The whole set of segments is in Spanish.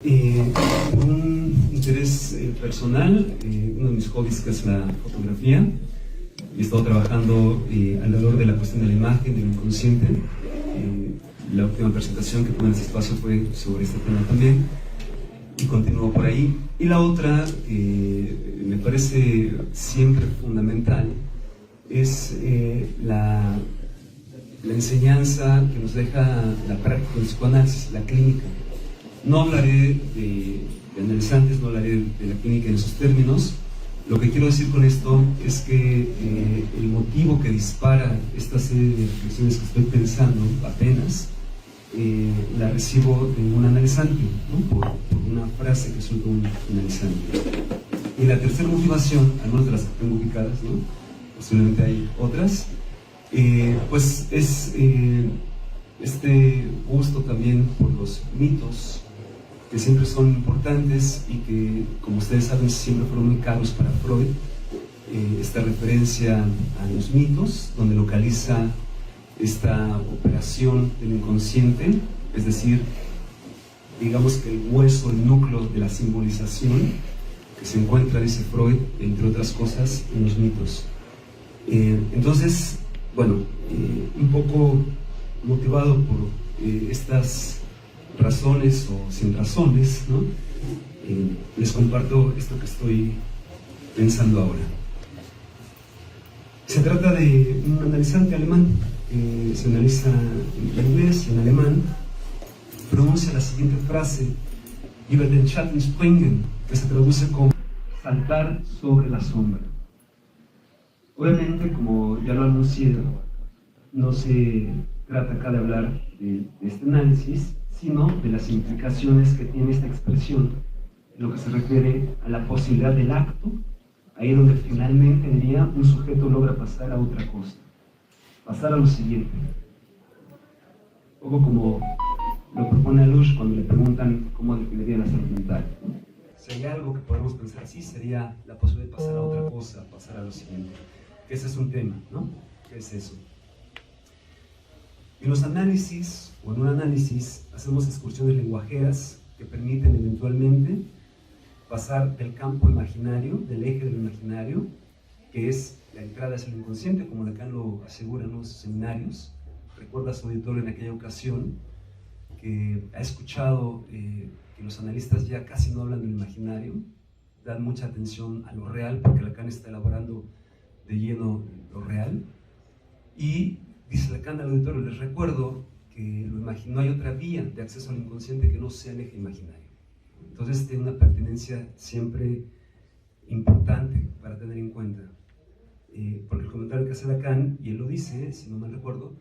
Por un interés personal, uno de mis hobbies que es la fotografía, he estado trabajando alrededor de la cuestión de la imagen, del inconsciente. La última presentación que tuve en este espacio fue sobre este tema también, y continúo por ahí. Y la otra, que me parece siempre fundamental, es la enseñanza que nos deja la práctica del psicoanálisis, la clínica. No hablaré de analizantes, no hablaré de la clínica en esos términos. Lo que quiero decir con esto es que el motivo que dispara esta serie de reflexiones que estoy pensando apenas, la recibo de un analizante, ¿no? por una frase que suelta un analizante. Y la tercera motivación, algunas de las que tengo ubicadas, ¿no? Posiblemente hay otras, pues es este gusto también por los mitos, que siempre son importantes y que, como ustedes saben, siempre fueron muy caros para Freud. Esta referencia a los mitos, donde localiza esta operación del inconsciente, es decir, digamos que el hueso, el núcleo de la simbolización que se encuentra, dice Freud, entre otras cosas, en los mitos. Entonces, bueno, un poco motivado por estas razones o sin razones, ¿no? Les comparto esto que estoy pensando ahora. Se trata de un analizante alemán que se analiza en inglés y en alemán. Pronuncia la siguiente frase: über den Schatten springen, que se traduce como saltar sobre la sombra. Obviamente, como ya lo anuncié, no se trata acá de hablar de este análisis, sino de las implicaciones que tiene esta expresión en lo que se refiere a la posibilidad del acto, ahí donde finalmente, diría, un sujeto logra pasar a otra cosa, pasar a lo siguiente. Un poco como lo propone Alush cuando le preguntan cómo definiría la salud mental, ¿no? Si hay algo que podemos pensar así, sería la posibilidad de pasar a otra cosa, pasar a lo siguiente. Que ese es un tema, ¿no? ¿Qué es eso? En los análisis, o en un análisis, hacemos excursiones lenguajeras que permiten eventualmente pasar del campo imaginario, del eje del imaginario, que es la entrada hacia el inconsciente, como Lacan lo asegura en los seminarios. Recuerda a su auditorio en aquella ocasión que ha escuchado que los analistas ya casi no hablan del imaginario, dan mucha atención a lo real, porque Lacan está elaborando de lleno lo real. Y dice Lacan al auditorio: les recuerdo que no hay otra vía de acceso al inconsciente que no sea el eje imaginario. Entonces tiene una pertinencia siempre importante para tener en cuenta, porque el comentario que hace Lacan, y él lo dice, si no mal recuerdo,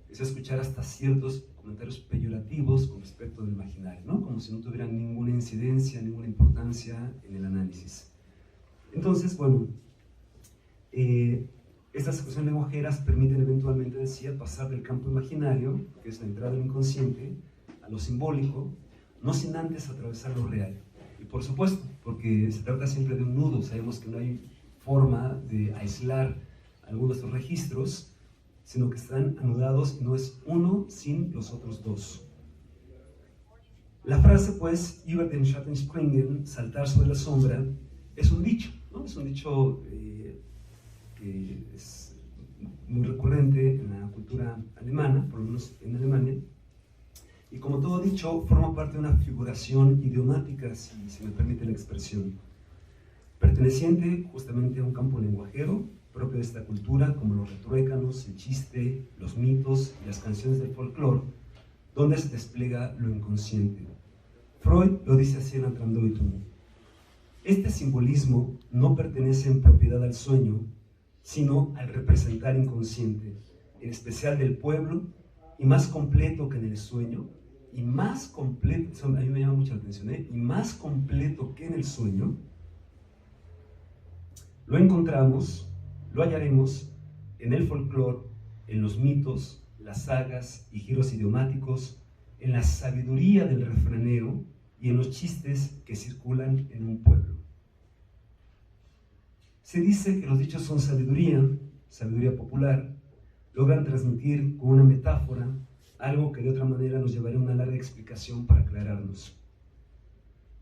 es escuchar hasta ciertos comentarios peyorativos con respecto del imaginario, ¿no? Como si no tuvieran ninguna incidencia, ninguna importancia en el análisis. Entonces, bueno, estas expresiones lenguajeras permiten eventualmente, decía, pasar del campo imaginario, que es la entrada del inconsciente, a lo simbólico, no sin antes atravesar lo real. Y por supuesto, porque se trata siempre de un nudo, sabemos que no hay forma de aislar algunos de estos registros, sino que están anudados y no es uno sin los otros dos. La frase, pues, über den Schatten springen, saltar sobre la sombra, es un dicho, ¿no? Es un dicho que es muy recurrente en la cultura alemana, por lo menos en Alemania, y como todo dicho, forma parte de una figuración idiomática, si se me permite la expresión, perteneciente justamente a un campo lenguajero propio de esta cultura, como los retruécanos, el chiste, los mitos y las canciones del folclore, donde se despliega lo inconsciente. Freud lo dice así en la Traumdeutung: este simbolismo no pertenece en propiedad al sueño, sino al representar inconsciente, en especial del pueblo, y más completo que en el sueño, y más completo, eso a mí me llama mucho la atención, y más completo que en el sueño, lo encontramos, lo hallaremos en el folclore, en los mitos, las sagas y giros idiomáticos, en la sabiduría del refranero y en los chistes que circulan en un pueblo. Se dice que los dichos son sabiduría, sabiduría popular, logran transmitir con una metáfora algo que de otra manera nos llevaría a una larga explicación para aclararnos.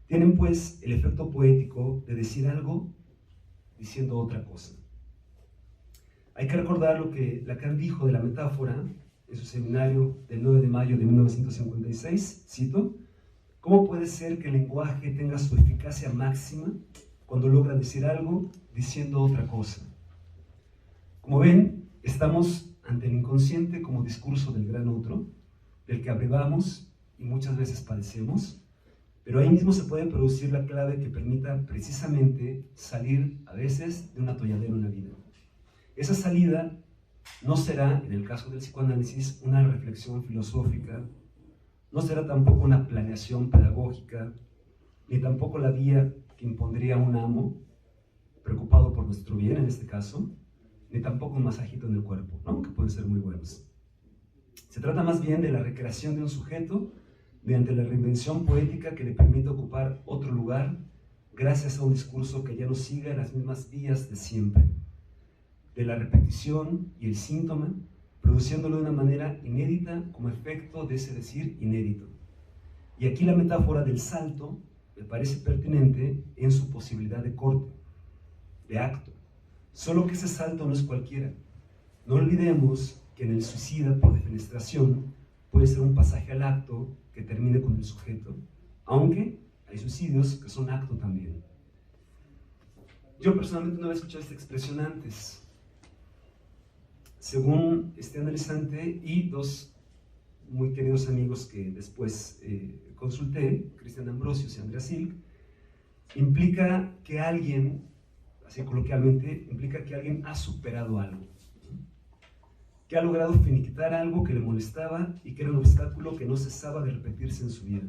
tienen pues el efecto poético de decir algo diciendo otra cosa. Hay que recordar lo que Lacan dijo de la metáfora en su seminario del 9 de mayo de 1956, cito: ¿cómo puede ser que el lenguaje tenga su eficacia máxima cuando logra decir algo diciendo otra cosa? Como ven, estamos ante el inconsciente como discurso del gran otro, del que abrevamos y muchas veces padecemos, pero ahí mismo se puede producir la clave que permita precisamente salir a veces de un atolladero en la vida. Esa salida no será, en el caso del psicoanálisis, una reflexión filosófica, no será tampoco una planeación pedagógica, ni tampoco la vía que impondría un amo, preocupado por nuestro bien en este caso, ni tampoco un masajito en el cuerpo, ¿no? Que pueden ser muy buenos. Se trata más bien de la recreación de un sujeto mediante la reinvención poética que le permite ocupar otro lugar gracias a un discurso que ya no siga las mismas vías de siempre, de la repetición y el síntoma, produciéndolo de una manera inédita como efecto de ese decir inédito. Y aquí la metáfora del salto me parece pertinente en su posibilidad de corte, de acto. Solo que ese salto no es cualquiera. No olvidemos que en el suicida, por defenestración, puede ser un pasaje al acto que termine con el sujeto, aunque hay suicidios que son acto también. Yo personalmente no había escuchado esta expresión antes. Según este analizante y dos muy queridos amigos que después consulté, Cristian Ambrosius y Andrea Silk, implica que alguien, así coloquialmente, implica que alguien ha superado algo, que ha logrado finiquitar algo que le molestaba y que era un obstáculo que no cesaba de repetirse en su vida.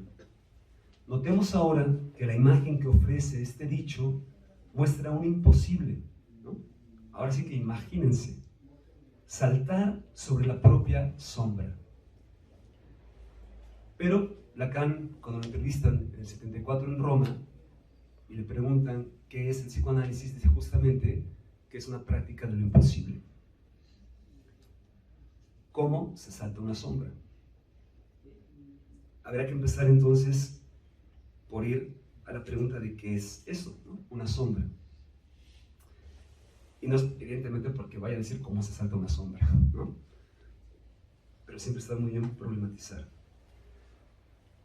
Notemos ahora que la imagen que ofrece este dicho muestra un imposible, ¿no? Ahora sí que imagínense, saltar sobre la propia sombra. Pero Lacan, cuando lo entrevistan en el 74 en Roma y le preguntan qué es el psicoanálisis, dice justamente que es una práctica de lo imposible. ¿Cómo se salta una sombra? Habrá que empezar entonces por ir a la pregunta de qué es eso, ¿no? Una sombra. Y no es evidentemente porque vaya a decir cómo se salta una sombra, ¿no? Pero siempre está muy bien problematizar.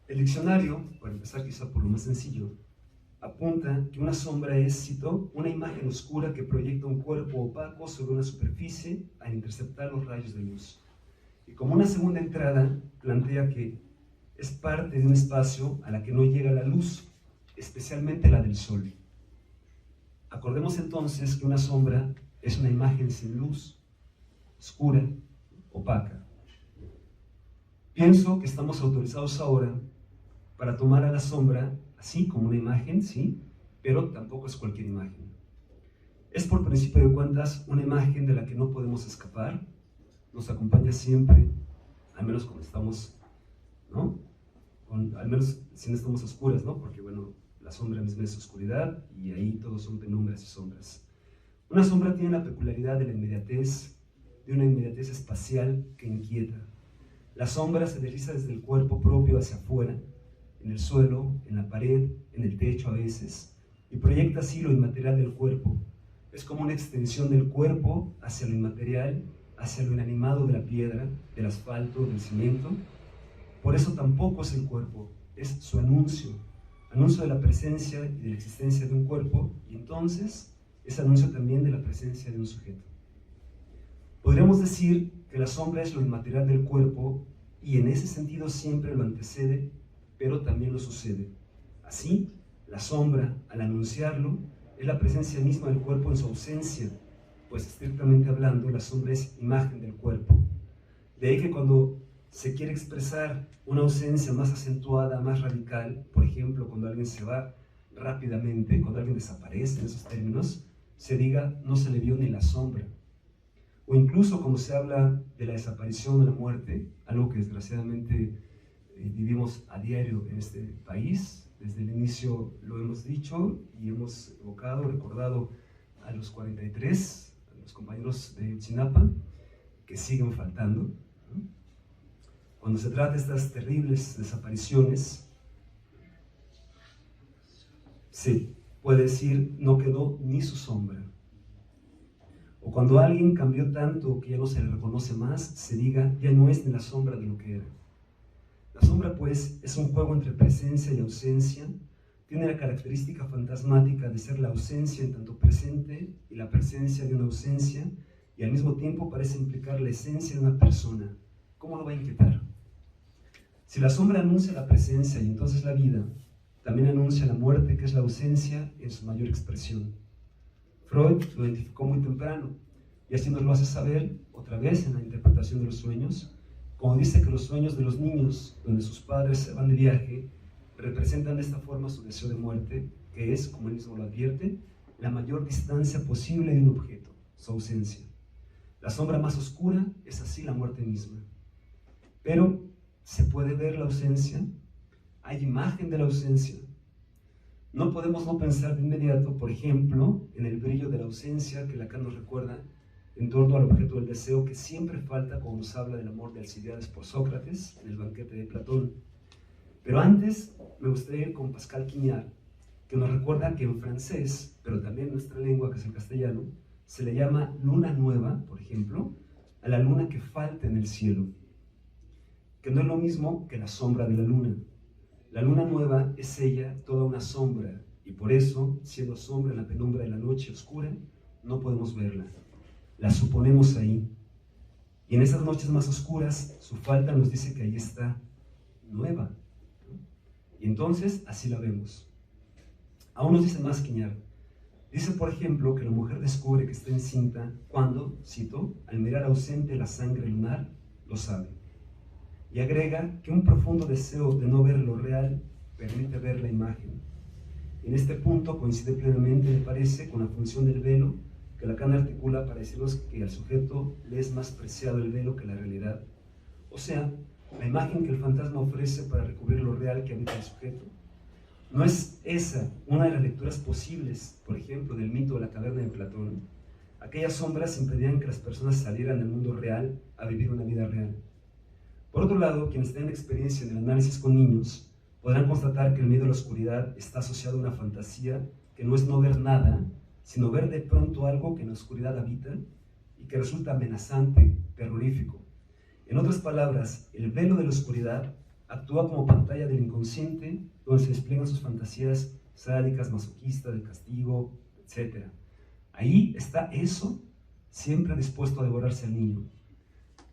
El diccionario, para empezar quizá por lo más sencillo, apunta que una sombra es, cito, una imagen oscura que proyecta un cuerpo opaco sobre una superficie al interceptar los rayos de luz. Y como una segunda entrada, plantea que es parte de un espacio a la que no llega la luz, especialmente la del sol. Acordemos entonces que una sombra es una imagen sin luz, oscura, opaca. Pienso que estamos autorizados ahora para tomar a la sombra así como una imagen, sí, pero tampoco es cualquier imagen. Es por principio de cuentas una imagen de la que no podemos escapar, nos acompaña siempre, al menos cuando estamos, ¿no? Al menos si no estamos oscuras, ¿no? Porque bueno, la sombra misma es oscuridad y ahí todos son penumbras y sombras. Una sombra tiene la peculiaridad de la inmediatez, de una inmediatez espacial que inquieta. La sombra se desliza desde el cuerpo propio hacia afuera, en el suelo, en la pared, en el techo a veces, y proyecta así lo inmaterial del cuerpo. Es como una extensión del cuerpo hacia lo inmaterial, hacia lo inanimado de la piedra, del asfalto, del cemento. Por eso tampoco es el cuerpo, es su anuncio de la presencia y de la existencia de un cuerpo, y entonces es anuncio también de la presencia de un sujeto. Podríamos decir que la sombra es lo inmaterial del cuerpo, y en ese sentido siempre lo antecede, pero también lo sucede. Así, la sombra, al anunciarlo, es la presencia misma del cuerpo en su ausencia, pues estrictamente hablando, la sombra es imagen del cuerpo. De ahí que cuando se quiere expresar una ausencia más acentuada, más radical, por ejemplo, cuando alguien se va rápidamente, cuando alguien desaparece en esos términos, se diga no se le vio ni la sombra. O incluso cuando se habla de la desaparición o la muerte, algo que desgraciadamente vivimos a diario en este país. Desde el inicio lo hemos dicho y hemos evocado, recordado a los 43, a los compañeros de Chinapa, que siguen faltando, ¿no? Cuando se trata de estas terribles desapariciones, se puede decir no quedó ni su sombra. O cuando alguien cambió tanto que ya no se le reconoce más, se diga ya no es ni la sombra de lo que era. La sombra, pues, es un juego entre presencia y ausencia. Tiene la característica fantasmática de ser la ausencia en tanto presente y la presencia de una ausencia, y al mismo tiempo parece implicar la esencia de una persona. ¿Cómo lo va a inquietar? Si la sombra anuncia la presencia y entonces la vida, también anuncia la muerte, que es la ausencia en su mayor expresión. Freud lo identificó muy temprano, y así nos lo hace saber otra vez en la interpretación de los sueños, como dice que los sueños de los niños, donde sus padres se van de viaje, representan de esta forma su deseo de muerte, que es, como él mismo lo advierte, la mayor distancia posible de un objeto, su ausencia. La sombra más oscura es así la muerte misma. Pero se puede ver la ausencia, hay imagen de la ausencia. No podemos no pensar de inmediato, por ejemplo, en el brillo de la ausencia que Lacan nos recuerda en torno al objeto del deseo que siempre falta cuando nos habla del amor de Alcibíades por Sócrates en el banquete de Platón. Pero antes me gustaría ir con Pascal Quignard, que nos recuerda que en francés, pero también en nuestra lengua, que es el castellano, se le llama luna nueva, por ejemplo, a la luna que falta en el cielo, que no es lo mismo que la sombra de la luna. La luna nueva es ella toda una sombra, y por eso, siendo sombra en la penumbra de la noche oscura, no podemos verla. La suponemos ahí. Y en esas noches más oscuras, su falta nos dice que ahí está, nueva. Y entonces, así la vemos. Aún nos dice más Quignard. Dice, por ejemplo, que la mujer descubre que está encinta cuando, cito, al mirar ausente la sangre lunar, lo sabe. Y agrega que un profundo deseo de no ver lo real permite ver la imagen. En este punto coincide plenamente, me parece, con la función del velo, que Lacan articula para decirnos que al sujeto le es más preciado el velo que la realidad. O sea, la imagen que el fantasma ofrece para recubrir lo real que habita el sujeto. ¿No es esa una de las lecturas posibles, por ejemplo, del mito de la caverna de Platón? Aquellas sombras impedían que las personas salieran del mundo real a vivir una vida real. Por otro lado, quienes tengan experiencia en el análisis con niños podrán constatar que el miedo a la oscuridad está asociado a una fantasía que no es no ver nada, sino ver de pronto algo que en la oscuridad habita y que resulta amenazante, terrorífico. En otras palabras, el velo de la oscuridad actúa como pantalla del inconsciente donde se despliegan sus fantasías sádicas, masoquistas, de castigo, etc. Ahí está eso, siempre dispuesto a devorarse al niño.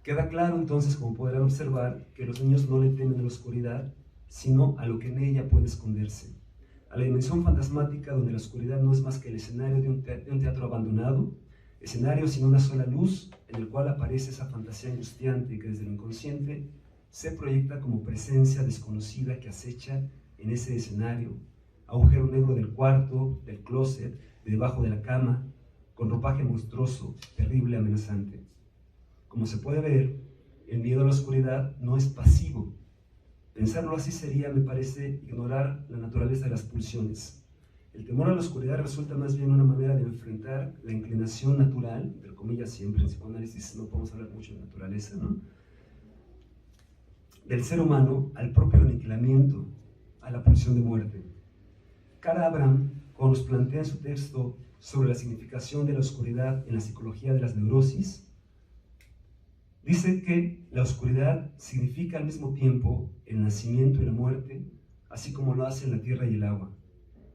Queda claro entonces, como podrán observar, que los niños no le temen a la oscuridad, sino a lo que en ella puede esconderse, a la dimensión fantasmática donde la oscuridad no es más que el escenario de un teatro abandonado, escenario sin una sola luz, en el cual aparece esa fantasía angustiante que desde el inconsciente se proyecta como presencia desconocida que acecha en ese escenario, agujero negro del cuarto, del closet, de debajo de la cama, con ropaje monstruoso, terrible, amenazante. Como se puede ver, el miedo a la oscuridad no es pasivo. Pensarlo así sería, me parece, ignorar la naturaleza de las pulsiones. El temor a la oscuridad resulta más bien una manera de enfrentar la inclinación natural, entre comillas siempre, en psicoanálisis no podemos hablar mucho de naturaleza, ¿no?, del ser humano al propio aniquilamiento, a la pulsión de muerte. Karl Abraham, cuando nos plantea en su texto sobre la significación de la oscuridad en la psicología de las neurosis, dice que la oscuridad significa al mismo tiempo el nacimiento y la muerte, así como lo hacen la tierra y el agua.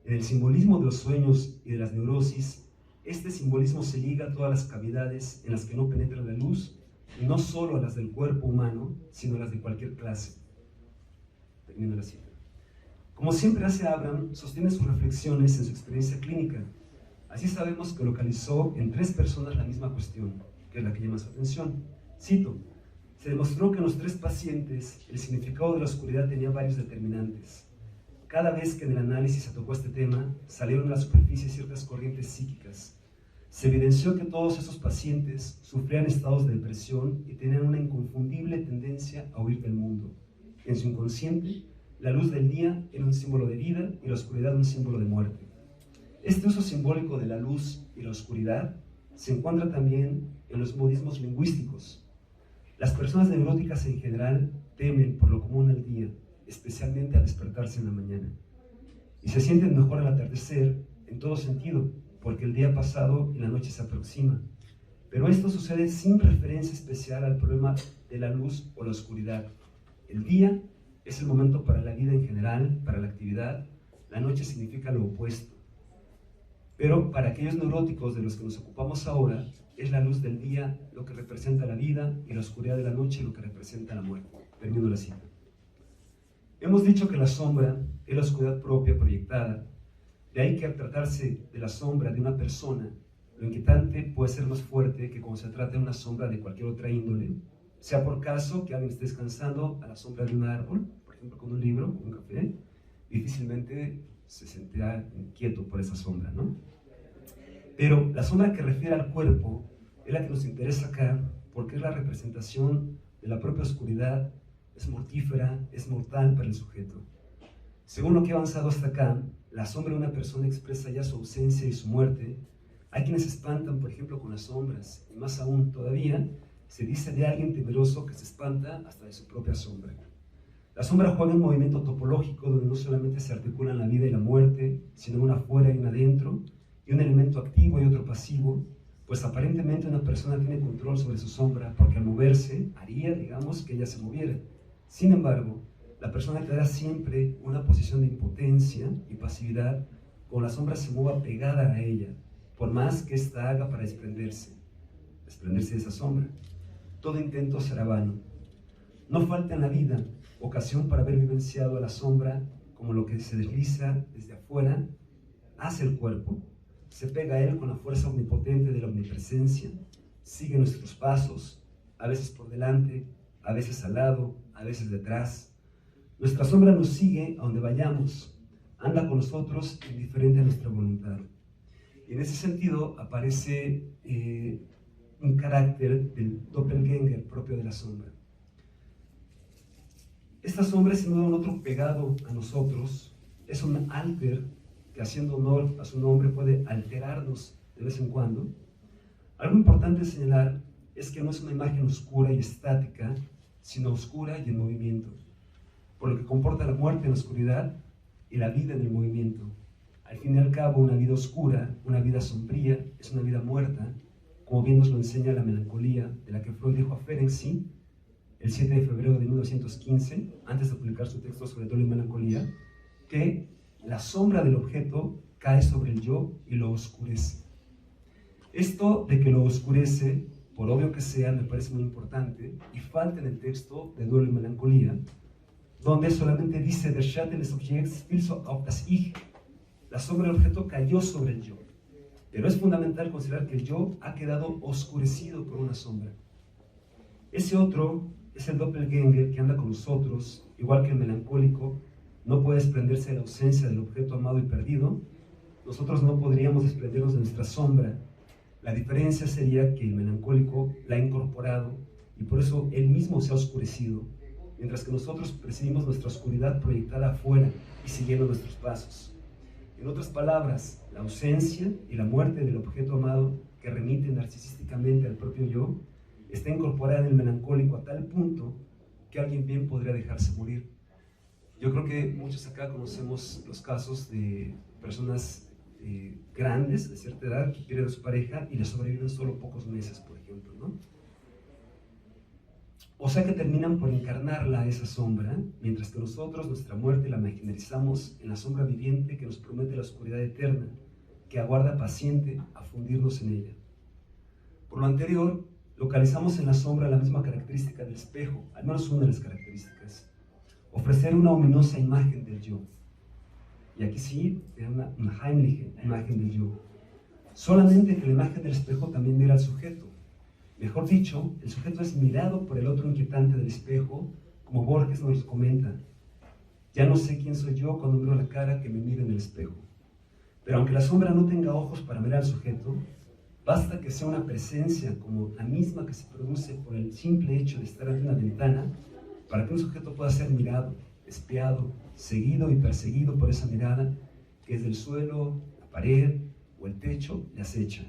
En el simbolismo de los sueños y de las neurosis, este simbolismo se liga a todas las cavidades en las que no penetra la luz, y no solo a las del cuerpo humano, sino a las de cualquier clase. Termino la cita. Como siempre hace Abraham, sostiene sus reflexiones en su experiencia clínica. Así sabemos que localizó en 3 personas la misma cuestión, que es la que llama su atención. Cito, se demostró que en los 3 pacientes el significado de la oscuridad tenía varios determinantes. Cada vez que en el análisis se tocó este tema, salieron a la superficie ciertas corrientes psíquicas. Se evidenció que todos esos pacientes sufrían estados de depresión y tenían una inconfundible tendencia a huir del mundo. En su inconsciente, la luz del día era un símbolo de vida y la oscuridad un símbolo de muerte. Este uso simbólico de la luz y la oscuridad se encuentra también en los modismos lingüísticos. Las personas neuróticas en general temen por lo común al día, especialmente al despertarse en la mañana. y se sienten mejor al atardecer en todo sentido, porque el día pasado y la noche se aproxima. Pero esto sucede sin referencia especial al problema de la luz o la oscuridad. El día es el momento para la vida en general, para la actividad. La noche significa lo opuesto. Pero para aquellos neuróticos de los que nos ocupamos ahora, es la luz del día lo que representa la vida y la oscuridad de la noche lo que representa la muerte. Termino la cita. Hemos dicho que la sombra es la oscuridad propia proyectada. De ahí que al tratarse de la sombra de una persona, lo inquietante puede ser más fuerte que cuando se trata de una sombra de cualquier otra índole, sea por caso que alguien esté descansando a la sombra de un árbol, por ejemplo con un libro o un café, difícilmente se sentirá inquieto por esa sombra, ¿no? Pero la sombra que refiere al cuerpo es la que nos interesa acá, porque es la representación de la propia oscuridad, es mortífera, es mortal para el sujeto. Según lo que he avanzado hasta acá, la sombra de una persona expresa ya su ausencia y su muerte. Hay quienes se espantan, por ejemplo, con las sombras, y más aún todavía, se dice de alguien temeroso que se espanta hasta de su propia sombra. La sombra juega un movimiento topológico donde no solamente se articulan la vida y la muerte, sino una afuera y una adentro, y un elemento activo y otro pasivo, pues aparentemente una persona tiene control sobre su sombra porque al moverse haría, digamos, que ella se moviera. Sin embargo, la persona tendrá siempre una posición de impotencia y pasividad cuando la sombra se mueva pegada a ella, por más que ésta haga para desprenderse de esa sombra. Todo intento será vano. No falta en la vida ocasión para haber vivenciado a la sombra como lo que se desliza desde afuera hacia el cuerpo, se pega a él con la fuerza omnipotente de la omnipresencia, sigue nuestros pasos, a veces por delante, a veces al lado, a veces detrás. Nuestra sombra nos sigue a donde vayamos, anda con nosotros indiferente a nuestra voluntad. Y en ese sentido aparece un carácter del doppelgänger propio de la sombra. Esta sombra es sin duda un otro pegado a nosotros, es un alter que haciendo honor a su nombre puede alterarnos de vez en cuando. Algo importante señalar es que no es una imagen oscura y estática, sino oscura y en movimiento, por lo que comporta la muerte en la oscuridad y la vida en el movimiento. Al fin y al cabo, una vida oscura, una vida sombría, es una vida muerta, como bien nos lo enseña la melancolía, de la que Freud dijo a Ferenczi el 7 de febrero de 1915, antes de publicar su texto sobre dolor y melancolía, que la sombra del objeto cae sobre el yo y lo oscurece. Esto de que lo oscurece, por obvio que sea, me parece muy importante, y falta en el texto de Duelo y Melancolía, donde solamente dice Der Schatten des Objekts fiel so auf das Ich. La sombra del objeto cayó sobre el yo. Pero es fundamental considerar que el yo ha quedado oscurecido por una sombra. Ese otro es el doppelgänger que anda con nosotros, igual que el melancólico no puede desprenderse de la ausencia del objeto amado y perdido. Nosotros no podríamos desprendernos de nuestra sombra. La diferencia sería que el melancólico la ha incorporado y por eso él mismo se ha oscurecido, mientras que nosotros percibimos nuestra oscuridad proyectada afuera y siguiendo nuestros pasos. En otras palabras, la ausencia y la muerte del objeto amado que remite narcisísticamente al propio yo está incorporada en el melancólico a tal punto que alguien bien podría dejarse morir. Yo creo que muchos acá conocemos los casos de personas grandes, de cierta edad, que pierden a su pareja y le sobreviven solo pocos meses, por ejemplo, ¿no? O sea que terminan por encarnarla a esa sombra, mientras que nosotros nuestra muerte la marginalizamos en la sombra viviente que nos promete la oscuridad eterna, que aguarda paciente a fundirnos en ella. Por lo anterior, localizamos en la sombra la misma característica del espejo, al menos una de las características: ofrecer una ominosa imagen del yo. Y aquí sí, una heimliche imagen del yo. Solamente que la imagen del espejo también mira al sujeto. Mejor dicho, el sujeto es mirado por el otro inquietante del espejo, como Borges nos comenta. Ya no sé quién soy yo cuando miro la cara que me mira en el espejo. Pero aunque la sombra no tenga ojos para mirar al sujeto, basta que sea una presencia como la misma que se produce por el simple hecho de estar ante una ventana, para que un sujeto pueda ser mirado, espiado, seguido y perseguido por esa mirada que desde el suelo, la pared o el techo le acecha.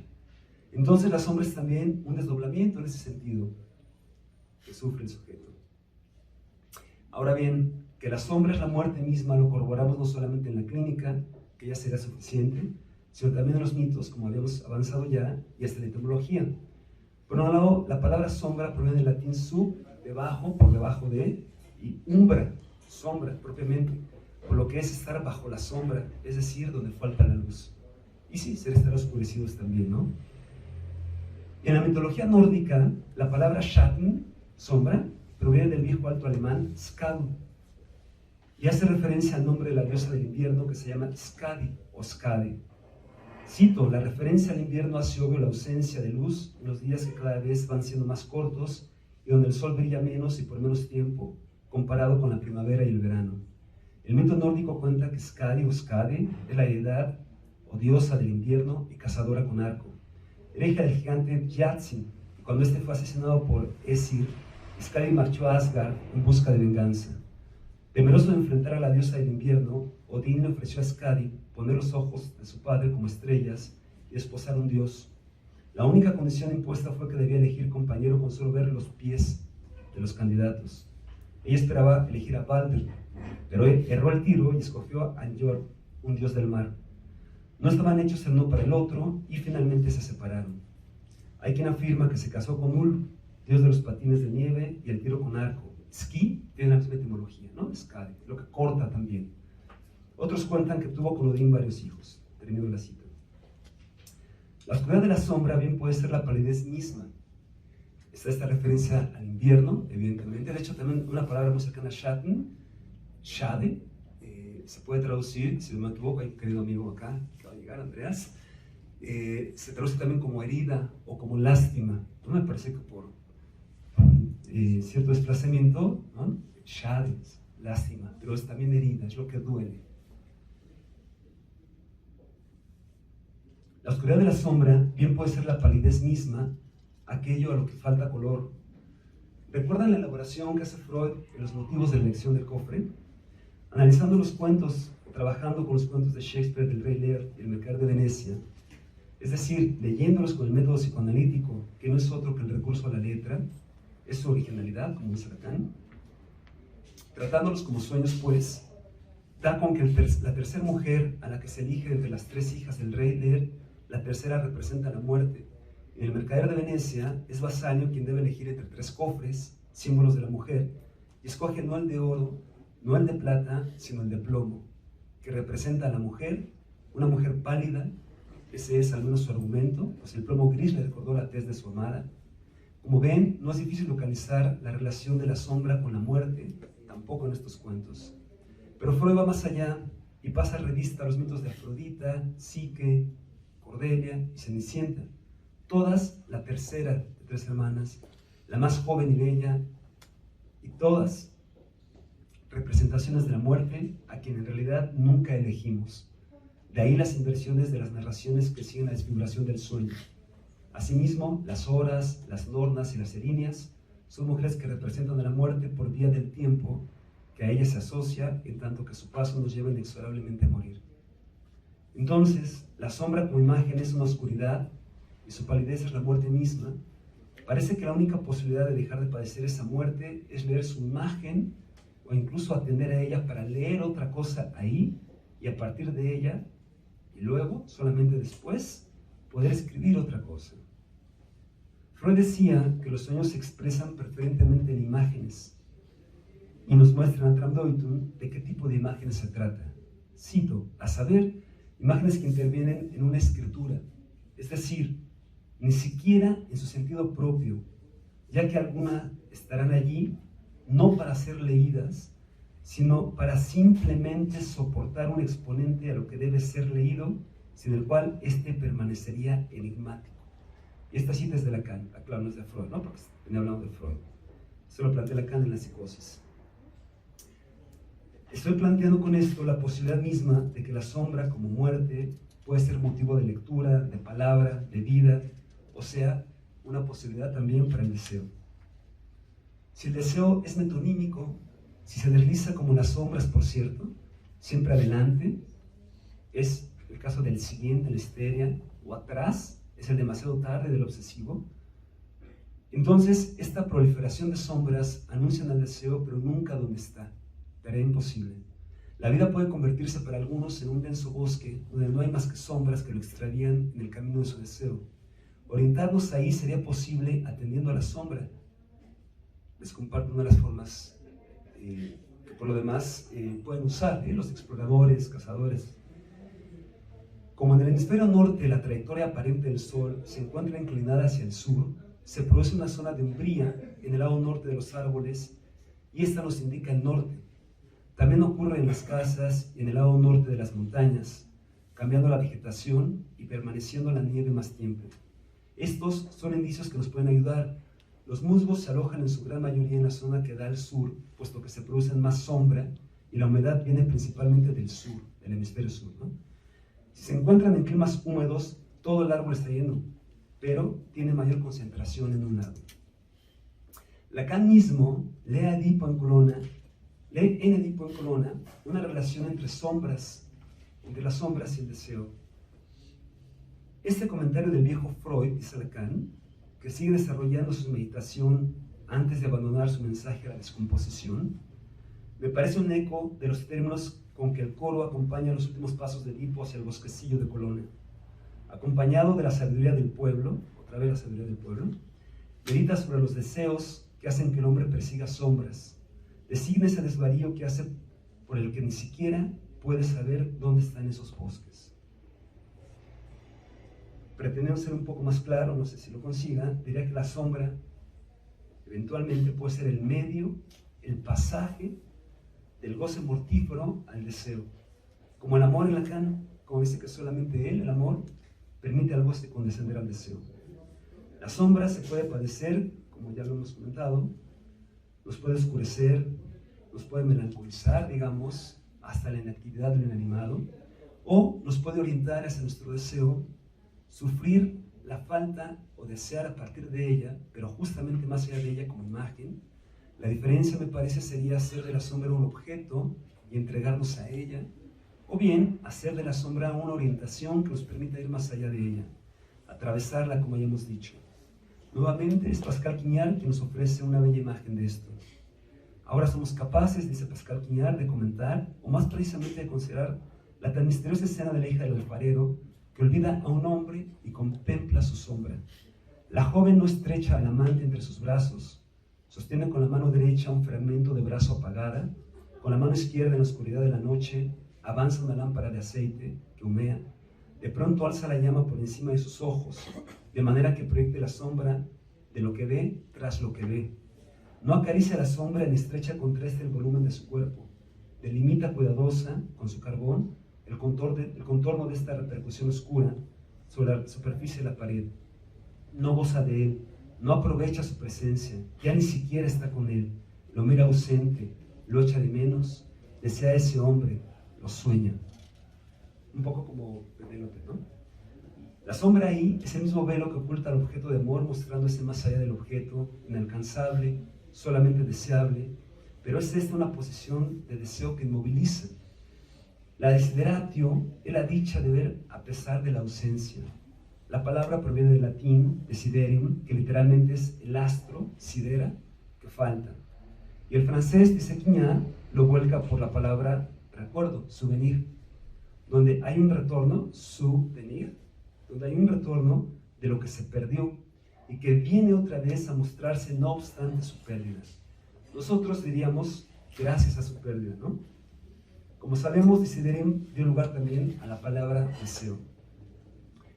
Entonces la sombra es también un desdoblamiento en ese sentido que sufre el sujeto. Ahora bien, Que la sombra es la muerte misma lo corroboramos no solamente en la clínica, que ya será suficiente, sino también en los mitos, como habíamos avanzado ya, y hasta en la etimología. Por un lado, la palabra sombra proviene del latín sub, debajo, por debajo de, y umbra, sombra propiamente, por lo que es estar bajo la sombra, es decir, donde falta la luz. Y sí, ser estar oscurecidos también, ¿no? Y en la mitología nórdica, la palabra Schatten, sombra, proviene del viejo alto alemán Skadu, y hace referencia al nombre de la diosa del invierno que se llama Skadi o Skade. Cito, la referencia al invierno hace obvio la ausencia de luz en los días que cada vez van siendo más cortos y donde el sol brilla menos y por menos tiempo, comparado con la primavera y el verano. El mito nórdico cuenta que Skadi o Skade es la deidad o diosa del invierno y cazadora con arco. Era hija del gigante Yatsin, y cuando este fue asesinado por Æsir, Skadi marchó a Asgard en busca de venganza. Temeroso de enfrentar a la diosa del invierno, Odín le ofreció a Skadi poner los ojos de su padre como estrellas y desposar a un dios. La única condición impuesta fue que debía elegir compañero con solo ver los pies de los candidatos. Ella esperaba elegir a Balder, pero erró el tiro y escogió a Njord, un dios del mar. No estaban hechos el uno para el otro y finalmente se separaron. Hay quien afirma que se casó con Ul, dios de los patines de nieve y el tiro con arco. Ski tiene la misma etimología, ¿no? Skadi, lo que corta también. Otros cuentan que tuvo con Odín varios hijos. Termino la cita. La oscuridad de la sombra bien puede ser la palidez misma. Está esta referencia al invierno, evidentemente. De hecho, también una palabra muy cercana a Schatten, Shade, se puede traducir, si no me equivoco, hay un querido amigo acá que va a llegar, Andreas, se traduce también como herida o como lástima. No me parece que por cierto desplazamiento, ¿no? Shade, lástima, pero es también herida, es lo que duele. La oscuridad de la sombra bien puede ser la palidez misma, aquello a lo que falta color. ¿Recuerdan la elaboración que hace Freud en los motivos de la elección del cofre? Analizando los cuentos, o trabajando con los cuentos de Shakespeare, del Rey Lear y el Mercader de Venecia, es decir, leyéndolos con el método psicoanalítico, que no es otro que el recurso a la letra, es su originalidad, como dice Lacan, tratándolos como sueños, pues, da con que la tercera mujer a la que se elige entre las tres hijas del Rey Lear, la tercera representa la muerte. En el Mercader de Venecia es Bassanio quien debe elegir entre tres cofres, símbolos de la mujer, y escoge no el de oro, no el de plata, sino el de plomo, que representa a la mujer, una mujer pálida. Ese es al menos su argumento, pues el plomo gris le recordó la tez de su amada. Como ven, no es difícil localizar la relación de la sombra con la muerte, tampoco en estos cuentos. Pero Freud va más allá y pasa revista a los mitos de Afrodita, Psique, Cordelia y Cenicienta, todas la tercera de tres hermanas, la más joven y bella, y todas representaciones de la muerte a quien en realidad nunca elegimos. De ahí las inversiones de las narraciones que siguen la desfiguración del sueño. Asimismo, las horas, las nornas y las erinias son mujeres que representan a la muerte por vía del tiempo, que a ella se asocia, en tanto que su paso nos lleva inexorablemente a morir. Entonces, la sombra como imagen es una oscuridad y su palidez es la muerte misma. Parece que la única posibilidad de dejar de padecer esa muerte es leer su imagen o incluso atender a ella para leer otra cosa ahí y a partir de ella, y luego, solamente después, poder escribir otra cosa. Freud decía que los sueños se expresan preferentemente en imágenes y nos muestran a Traumdeutung de qué tipo de imágenes se trata. Cito, a saber, imágenes que intervienen en una escritura, es decir, ni siquiera en su sentido propio, ya que algunas estarán allí no para ser leídas, sino para simplemente soportar un exponente a lo que debe ser leído, sin el cual éste permanecería enigmático. Y esta cita es de Lacan, claro, no es de Freud, ¿no? Porque venía hablando de Freud. Esto lo plantea Lacan en la psicosis. Estoy planteando con esto la posibilidad misma de que la sombra como muerte puede ser motivo de lectura, de palabra, de vida, o sea, una posibilidad también para el deseo. Si el deseo es metonímico, si se desliza como las sombras, por cierto, siempre adelante, es el caso del siguiente, la histeria, o atrás, es el demasiado tarde del obsesivo. Entonces, esta proliferación de sombras anuncian al deseo, pero nunca dónde está. tarea imposible. La vida puede convertirse para algunos en un denso bosque donde no hay más que sombras que lo extravían en el camino de su deseo. Orientarnos ahí sería posible atendiendo a la sombra. Les comparto una de las formas que por lo demás pueden usar los exploradores, cazadores. Como en el hemisferio norte la trayectoria aparente del Sol se encuentra inclinada hacia el sur, se produce una zona de umbría en el lado norte de los árboles y esta nos indica el norte. También ocurre en las casas y en el lado norte de las montañas, cambiando la vegetación y permaneciendo la nieve más tiempo. Estos son indicios que nos pueden ayudar. Los musgos se alojan en su gran mayoría en la zona que da al sur, puesto que se produce más sombra y la humedad viene principalmente del sur, del hemisferio sur, ¿no? Si se encuentran en climas húmedos, todo el árbol está lleno, pero tiene mayor concentración en un lado. Lacan mismo lee en Edipo en Colonna una relación entre las sombras y el deseo. Este comentario del viejo Freud, dice Lacan, que sigue desarrollando su meditación antes de abandonar su mensaje a la descomposición, me parece un eco de los términos con que el coro acompaña los últimos pasos de Edipo hacia el bosquecillo de Colonna. Acompañado de la sabiduría del pueblo, otra vez la sabiduría del pueblo, medita sobre los deseos que hacen que el hombre persiga sombras, designa ese desvarío que hace por el que ni siquiera puede saber dónde están esos bosques. Pretendiendo ser un poco más claro, no sé si lo consiga, diría que la sombra eventualmente puede ser el medio, el pasaje del goce mortífero al deseo. Como el amor en Lacan, como dice que solamente él, el amor, permite al goce condescender al deseo. La sombra se puede padecer, como ya lo hemos comentado, nos puede oscurecer, nos puede melancolizar, digamos, hasta la inactividad del inanimado, o nos puede orientar hacia nuestro deseo, sufrir la falta o desear a partir de ella, pero justamente más allá de ella como imagen. La diferencia, me parece, sería hacer de la sombra un objeto y entregarnos a ella, o bien hacer de la sombra una orientación que nos permita ir más allá de ella, atravesarla, como ya hemos dicho. Nuevamente es Pascal Quignard quien nos ofrece una bella imagen de esto. Ahora somos capaces, dice Pascal Quignard, de comentar, o más precisamente de considerar, la tan misteriosa escena de la hija del alfarero que olvida a un hombre y contempla su sombra. La joven no estrecha al amante entre sus brazos, sostiene con la mano derecha un fragmento de brazo apagada, con la mano izquierda en la oscuridad de la noche avanza una lámpara de aceite que humea. De pronto alza la llama por encima de sus ojos, de manera que proyecte la sombra de lo que ve tras lo que ve. No acaricia la sombra ni estrecha contra el volumen de su cuerpo. Delimita cuidadosa, con su carbón, el contorno de esta repercusión oscura sobre la superficie de la pared. No goza de él, no aprovecha su presencia, ya ni siquiera está con él. Lo mira ausente, lo echa de menos, desea a ese hombre, lo sueña. Un poco como Penélope, ¿no? La sombra ahí es el mismo velo que oculta al objeto de amor, mostrándose más allá del objeto, inalcanzable, solamente deseable, pero es esta una posición de deseo que inmoviliza. La desideratio es la dicha de ver a pesar de la ausencia. La palabra proviene del latín desiderium, que literalmente es el astro, sidera, que falta. Y el francés, dice Quignard, lo vuelca por la palabra recuerdo, souvenir, donde hay un retorno, souvenir, donde hay un retorno de lo que se perdió y que viene otra vez a mostrarse no obstante su pérdida. Nosotros diríamos gracias a su pérdida, ¿no? Como sabemos, desiderium dio lugar también a la palabra deseo.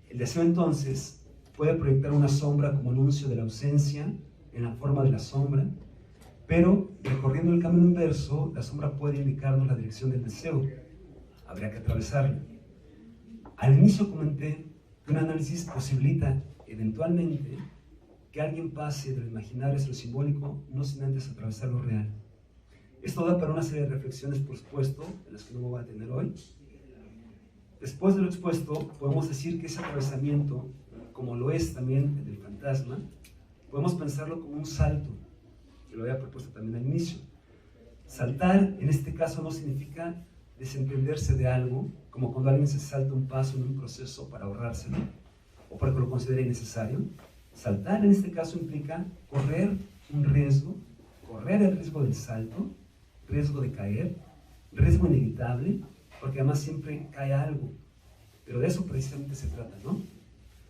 El deseo entonces puede proyectar una sombra como anuncio de la ausencia en la forma de la sombra, pero recorriendo el camino inverso, la sombra puede indicarnos la dirección del deseo. Habría que atravesarla. Al inicio comenté que un análisis posibilita eventualmente que alguien pase de lo imaginario hacia lo simbólico, no sin antes atravesar lo real. Esto da para una serie de reflexiones, por supuesto, en las que no me voy a detener hoy. Después de lo expuesto, podemos decir que ese atravesamiento, como lo es también el del fantasma, podemos pensarlo como un salto, que lo había propuesto también al inicio. Saltar, en este caso, no significa desentenderse de algo, como cuando alguien se salta un paso en un proceso para ahorrárselo, o porque lo considera innecesario. Saltar, en este caso, implica correr un riesgo, correr el riesgo del salto, riesgo de caer, riesgo inevitable, porque además siempre cae algo. Pero de eso precisamente se trata, ¿no?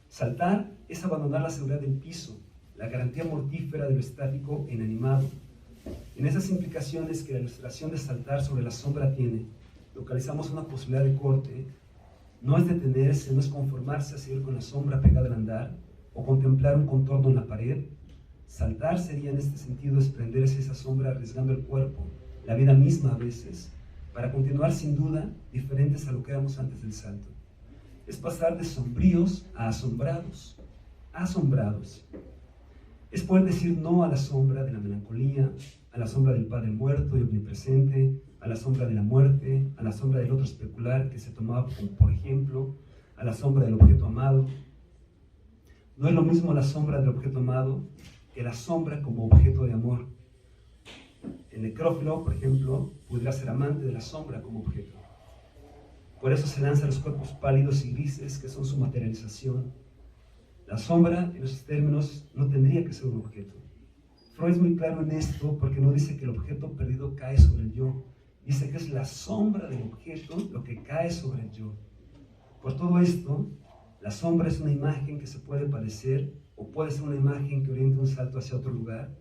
Saltar es abandonar la seguridad del piso, la garantía mortífera de lo estático e inanimado. En esas implicaciones que la ilustración de saltar sobre la sombra tiene, localizamos una posibilidad de corte. No es detenerse, no es conformarse a seguir con la sombra pegada al andar o contemplar un contorno en la pared. Saltar sería en este sentido desprenderse de esa sombra arriesgando el cuerpo, la vida misma a veces, para continuar sin duda diferentes a lo que éramos antes del salto. Es pasar de sombríos a asombrados, asombrados. Es poder decir no a la sombra de la melancolía, a la sombra del padre muerto y omnipresente, a la sombra de la muerte, a la sombra del otro especular que se tomaba como por ejemplo, a la sombra del objeto amado. No es lo mismo la sombra del objeto amado que la sombra como objeto de amor. El necrófilo, por ejemplo, podría ser amante de la sombra como objeto. Por eso se lanzan los cuerpos pálidos y grises que son su materialización. La sombra, en esos términos, no tendría que ser un objeto. Freud es muy claro en esto porque no dice que el objeto perdido cae sobre el yo. Dice que es la sombra del objeto lo que cae sobre el yo. Por todo esto, la sombra es una imagen que se puede parecer o puede ser una imagen que oriente un salto hacia otro lugar.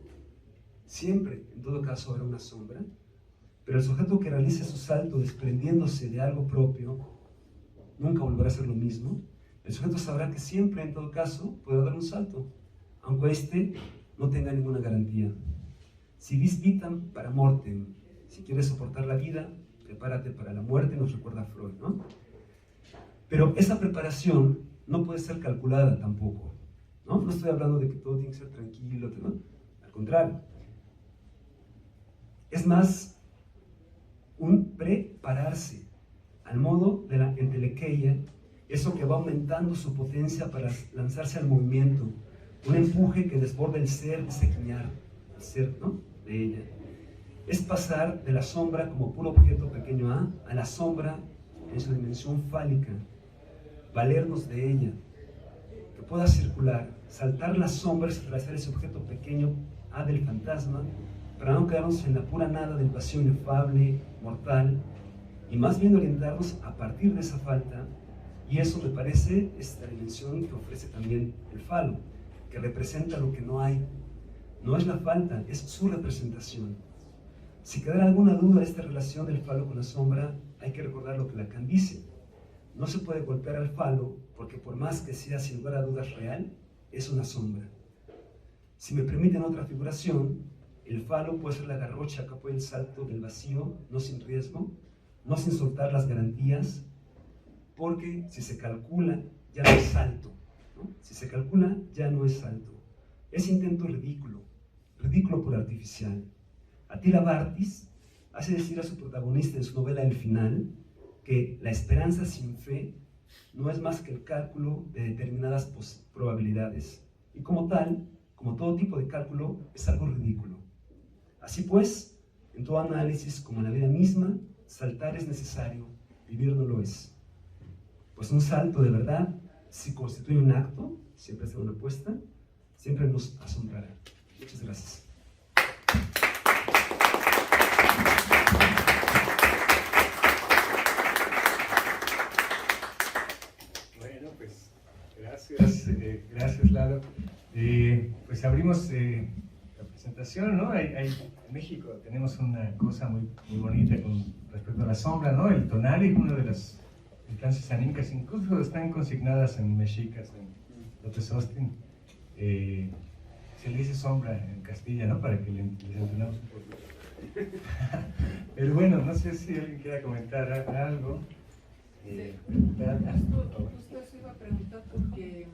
Siempre, en todo caso, habrá una sombra, pero el sujeto que realice su salto desprendiéndose de algo propio nunca volverá a ser lo mismo. El sujeto sabrá que siempre, en todo caso, podrá dar un salto, aunque éste no tenga ninguna garantía. Si vis vitam para mortem, si quieres soportar la vida, prepárate para la muerte, nos recuerda Freud, ¿no? Pero esa preparación no puede ser calculada tampoco, ¿no? No estoy hablando de que todo tiene que ser tranquilo, ¿no? Al contrario. Es más un prepararse, al modo de la entelequia, eso que va aumentando su potencia para lanzarse al movimiento, un empuje que desborda el ser de Sequiñar, el ser, ¿no?, de ella. Es pasar de la sombra como puro objeto pequeño a la sombra en su dimensión fálica, valernos de ella, que pueda circular, saltar las sombras y atravesar ese objeto pequeño A del fantasma, para no quedarnos en la pura nada del vacío inefable, mortal, y más bien orientarnos a partir de esa falta. Y eso me parece esta dimensión que ofrece también el falo, que representa lo que no hay. No es la falta, es su representación. Si quedara alguna duda de esta relación del falo con la sombra, hay que recordar lo que Lacan dice. No se puede golpear al falo porque por más que sea sin lugar a dudas real, es una sombra. Si me permiten otra figuración, el falo puede ser la garrocha que apoya el salto del vacío, no sin riesgo, no sin soltar las garantías, porque si se calcula, ya no es salto, ¿no? Si se calcula, ya no es salto. Es intento ridículo, ridículo por artificial. Attila Bartis hace decir a su protagonista en su novela El Final que la esperanza sin fe no es más que el cálculo de determinadas probabilidades. Y como tal, como todo tipo de cálculo, es algo ridículo. Así pues, en todo análisis, como en la vida misma, saltar es necesario, vivir no lo es. Pues un salto de verdad, si constituye un acto, siempre será una apuesta, siempre nos asombrará. Muchas gracias. Bueno, pues gracias Lalo. Pues abrimos la presentación, ¿no? En México tenemos una cosa muy bonita con respecto a la sombra, ¿no? El tonali, una de las instancias anímicas, incluso están consignadas en mexicas, en López Austin. Se le dice sombra en Castilla, ¿no? Para que les entendamos un poco. Pero bueno, no sé si alguien quiera comentar algo. Justo eso iba a preguntar porque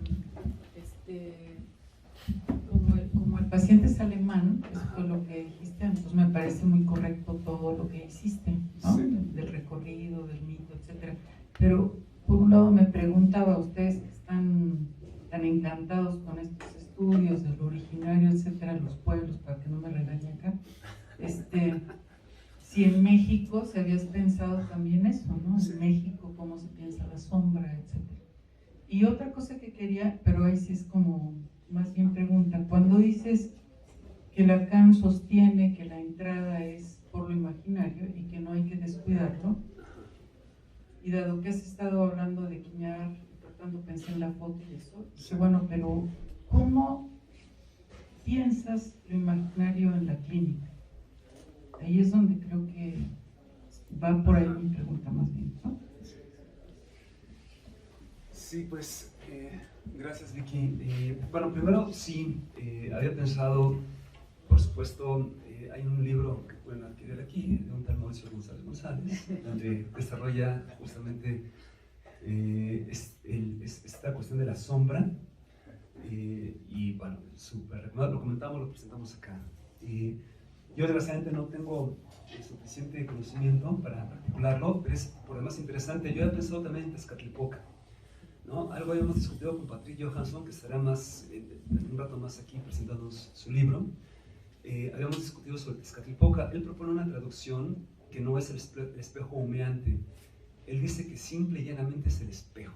como el paciente es alemán, eso fue lo que dijiste, entonces me parece muy correcto todo lo que hiciste, ¿no? Sí. Del recorrido, del mito, etcétera. Pero por un lado me preguntaba, ustedes que están tan encantados con estos estudios de lo originario, etcétera, los pueblos, para que no me regañe acá, si en México se habías pensado también eso, ¿no? En México, cómo se piensa la sombra, etcétera. Y otra cosa que quería, pero ahí sí es como más bien pregunta, cuando dices que Lacan sostiene que la entrada es por lo imaginario y que no hay que descuidarlo. Y dado que has estado hablando de Quiñar, tratando pensé en la foto y eso, dije, bueno, pero ¿cómo piensas lo imaginario en la clínica? Ahí es donde creo que va por ahí mi pregunta más bien, ¿no? Sí, pues, gracias Vicky. Bueno, primero sí, había pensado, por supuesto, hay un libro que pueden adquirir aquí, de un tal Mauricio González, donde desarrolla justamente esta cuestión de la sombra, y bueno, súper recomendado, lo comentamos, lo presentamos acá. Yo desgraciadamente no tengo suficiente conocimiento para articularlo, pero es por demás interesante. Yo he pensado también en Tezcatlipoca, ¿no? Algo habíamos discutido con Patrick Johansson, que estará más, un rato más aquí presentándonos su libro. Habíamos discutido sobre Tezcatlipoca. Él propone una traducción que no es el espejo humeante. Él dice que simple y llanamente es el espejo,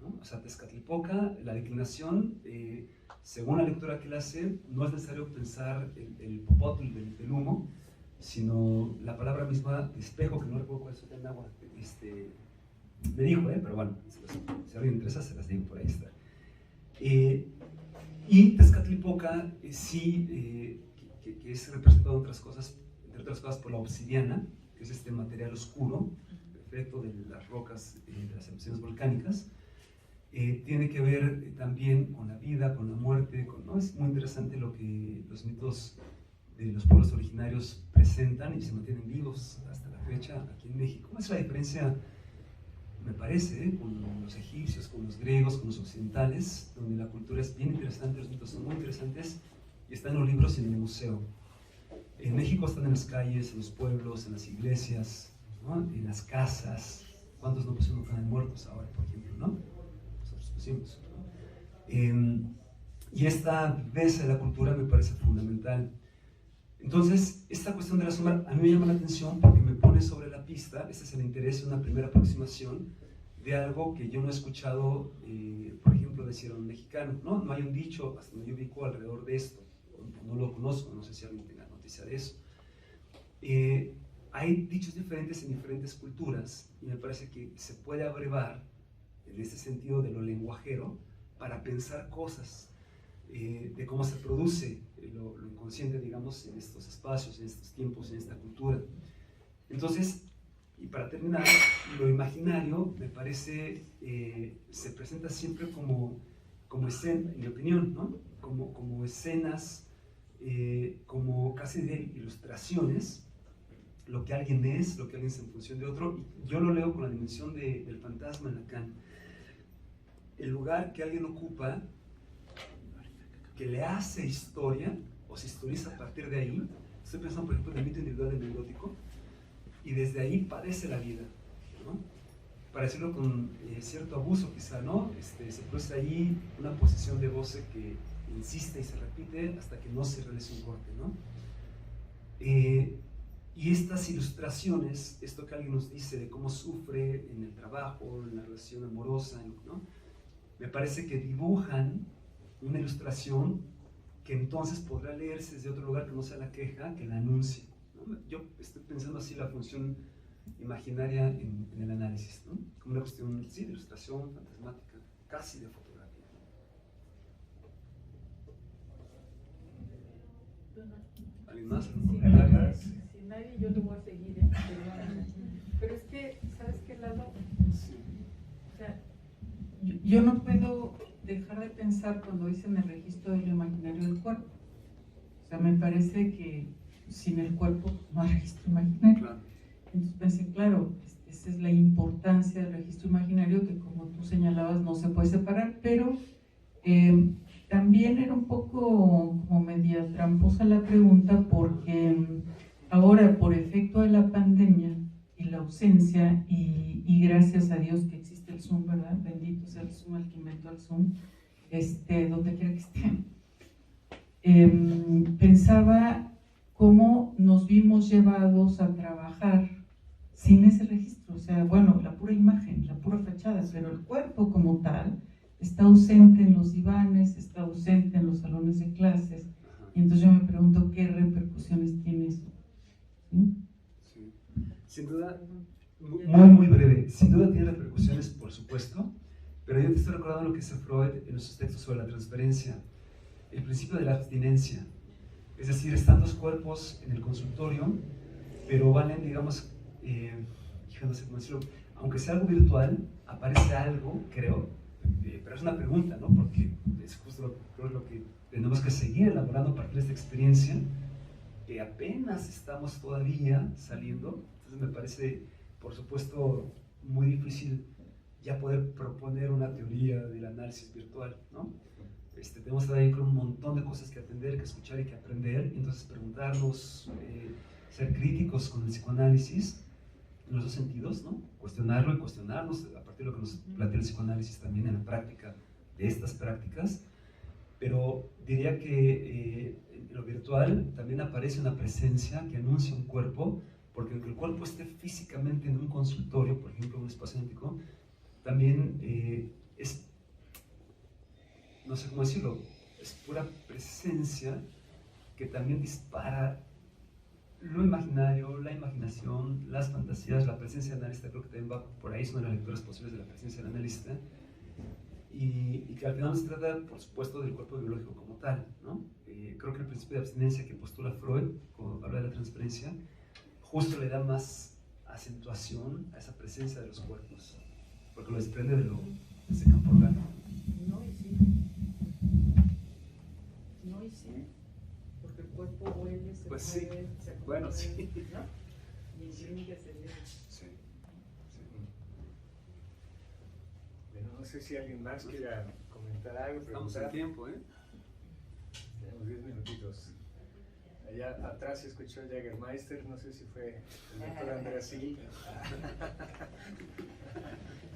¿no? O sea, Tezcatlipoca, la declinación, según la lectura que él hace, no es necesario pensar el popotl del humo, sino la palabra misma espejo, que no recuerdo cuál es su tema, me dijo, pero bueno, si a alguien interesa se las digo, por ahí está. Y Tezcatlipoca sí, que es representado entre otras cosas por la obsidiana, que es este material oscuro, efecto de las rocas de las erupciones volcánicas. Tiene que ver también con la vida, con la muerte, ¿no? Es muy interesante lo que los mitos de los pueblos originarios presentan y se mantienen vivos hasta la fecha aquí en México. ¿Cuál es la diferencia, me parece, con los egipcios, con los griegos, con los occidentales, donde la cultura es bien interesante, los mitos son muy interesantes y están en los libros y en el museo? En México están en las calles, en los pueblos, en las iglesias, ¿no? En las casas. ¿Cuántos no pusieron que están muertos ahora, por ejemplo, no? Nosotros pusimos, ¿no? Y esta viveza de la cultura me parece fundamental. Entonces, esta cuestión de la sombra a mí me llama la atención porque me pone sobre la pista, este es el interés, una primera aproximación de algo que yo no he escuchado, por ejemplo, decir a un mexicano, ¿no? No hay un dicho, hasta donde yo ubico, alrededor de esto, no lo conozco, no sé si alguien tenga noticia de eso. Hay dichos diferentes en diferentes culturas y me parece que se puede abrevar en ese sentido de lo lenguajero para pensar cosas, de cómo se produce lo inconsciente, digamos, en estos espacios, en estos tiempos, en esta cultura. Entonces, y para terminar, lo imaginario me parece se presenta siempre como escena, en mi opinión, ¿no? Como escenas, como casi de ilustraciones, lo que alguien es, lo que alguien es en función de otro. Y yo lo leo con la dimensión del fantasma en Lacan. El lugar que alguien ocupa, que le hace historia, o se historiza a partir de ahí. Estoy pensando, por ejemplo, en el mito individual del neurótico, y desde ahí padece la vida, ¿no? Para decirlo con cierto abuso quizá, ¿no? Se produce ahí una posición de voce que insiste y se repite hasta que no se realiza un corte, ¿no? Y estas ilustraciones, esto que alguien nos dice de cómo sufre en el trabajo, en la relación amorosa, ¿no? Me parece que dibujan una ilustración que entonces podrá leerse desde otro lugar que no sea la queja, que la anuncie, ¿no? Yo estoy pensando así la función imaginaria en el análisis, ¿no? Como una cuestión, sí, de ilustración fantasmática, casi de fotografía. ¿Alguien más? Si nadie, yo le voy a seguir, pero es que, ¿sabes qué, Lalo? Sí. O sea, yo no puedo dejar de pensar cuando dicen el registro de lo imaginario del cuerpo. O sea, me parece que sin el cuerpo no hay registro imaginario. Claro. Entonces pensé, claro, esa es la importancia del registro imaginario, que como tú señalabas no se puede separar, pero también era un poco como media tramposa la pregunta, porque ahora por efecto de la pandemia y la ausencia, y gracias a Dios que existe el Zoom, ¿verdad? Bendito sea el Zoom, el que inventó el Zoom, donde quiera que esté. Pensaba cómo nos vimos llevados a trabajar sin ese registro, o sea, bueno, la pura imagen, la pura fachada, pero el cuerpo como tal está ausente en los divanes, está ausente en los salones de clases, y entonces yo me pregunto qué repercusiones tiene eso, ¿sí? Sin duda, Perdón. muy breve. Sin duda tiene repercusiones, por supuesto, pero yo te estoy recordando lo que dice Freud en sus textos sobre la transferencia, el principio de la abstinencia. Es decir, están dos cuerpos en el consultorio, pero valen, digamos, no sé cómo decirlo, aunque sea algo virtual, aparece algo, creo, pero es una pregunta, ¿no? Porque es justo lo que tenemos que seguir elaborando a partir de esta experiencia, que apenas estamos todavía saliendo. Entonces me parece, por supuesto, muy difícil ya poder proponer una teoría del análisis virtual, ¿no? Tenemos que estar ahí con un montón de cosas que atender, que escuchar y que aprender, y entonces preguntarnos, ser críticos con el psicoanálisis en los dos sentidos, ¿no? Cuestionarlo y cuestionarnos a partir de lo que nos plantea el psicoanálisis también en la práctica de estas prácticas. Pero diría que en lo virtual también aparece una presencia que anuncia un cuerpo, porque aunque el cuerpo esté físicamente en un consultorio, por ejemplo, un espacio ético, también es, no sé cómo decirlo, es pura presencia que también dispara lo imaginario, la imaginación, las fantasías. La presencia del analista creo que también va por ahí, son las lecturas posibles de la presencia del analista, y que al final se trata, por supuesto, del cuerpo biológico como tal, ¿no? Creo que el principio de abstinencia que postula Freud, cuando habla de la transferencia, justo le da más acentuación a esa presencia de los cuerpos, porque lo desprende de ese campo orgánico. No y sí. No y sí. Porque el cuerpo huele, se Pues sí. mueve, se acomoda, Bueno, sí. ¿no? Y brinca, se eleva. Sí. Bueno, no sé si alguien más quiera comentar algo, Estamos en preguntar. tiempo, ¿eh? Tenemos 10 minutitos. Allá atrás se escuchó Jägermeister, no sé si fue el doctor Andrés Sil.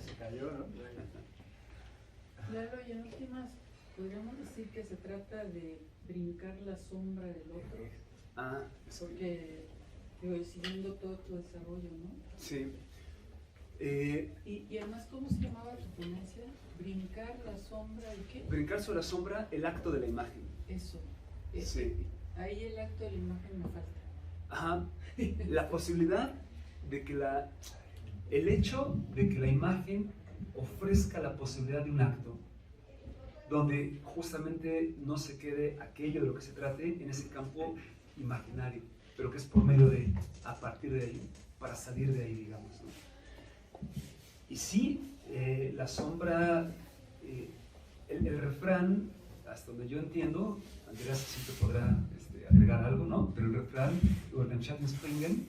Se cayó, ¿no? Claro, y en últimas, podríamos decir que se trata de brincar la sombra del otro, Ah, sí. porque digo, siguiendo todo tu desarrollo, ¿no? Sí. Y además, ¿cómo se llamaba tu ponencia? Brincar la sombra y qué? Brincar sobre la sombra, el acto de la imagen. Eso. Sí. Ahí el acto de la imagen me falta. Ajá. La posibilidad de que el hecho de que la imagen ofrezca la posibilidad de un acto, donde justamente no se quede aquello de lo que se trate en ese campo imaginario, pero que es por medio de, a partir de ahí, para salir de ahí, digamos, ¿no? Y sí, la sombra, el refrán, hasta donde yo entiendo, Andreas siempre podrá agregar algo, ¿no? Pero el refrán, Springen,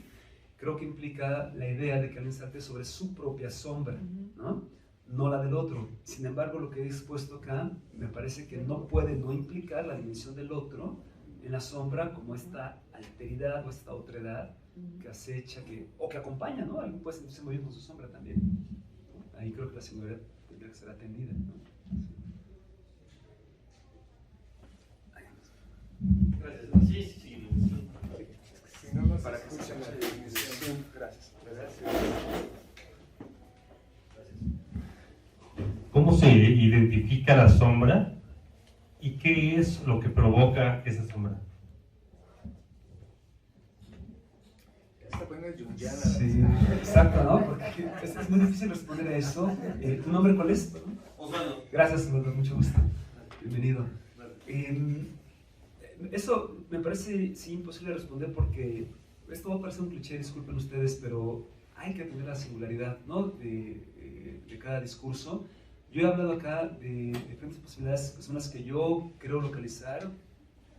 creo que implica la idea de que alguien salte sobre su propia sombra, ¿no? No la del otro. Sin embargo, lo que he expuesto acá me parece que no puede no implicar la dimensión del otro en la sombra como esta alteridad o esta otredad que acecha, o que acompaña, ¿no? Alguien puede sentirse muy bien con su sombra también, ¿no? Ahí creo que la singularidad tendría que ser atendida, ¿no? Gracias. Sí, sí, sí. Si no nos Para que escuchen la escuchen transmisión. Gracias. ¿Cómo se identifica la sombra y qué es lo que provoca esa sombra? Esta buena es junguiana. Sí, exacto, ¿no? Porque es muy difícil responder a eso. ¿Tu nombre cuál es? Osvaldo. Gracias, Osvaldo, mucho gusto. Bienvenido. Eso me parece, sí, imposible responder porque esto va a parecer un cliché, disculpen ustedes, pero hay que atender la singularidad, ¿no? de cada discurso. Yo he hablado acá de diferentes posibilidades que son las que yo creo localizar,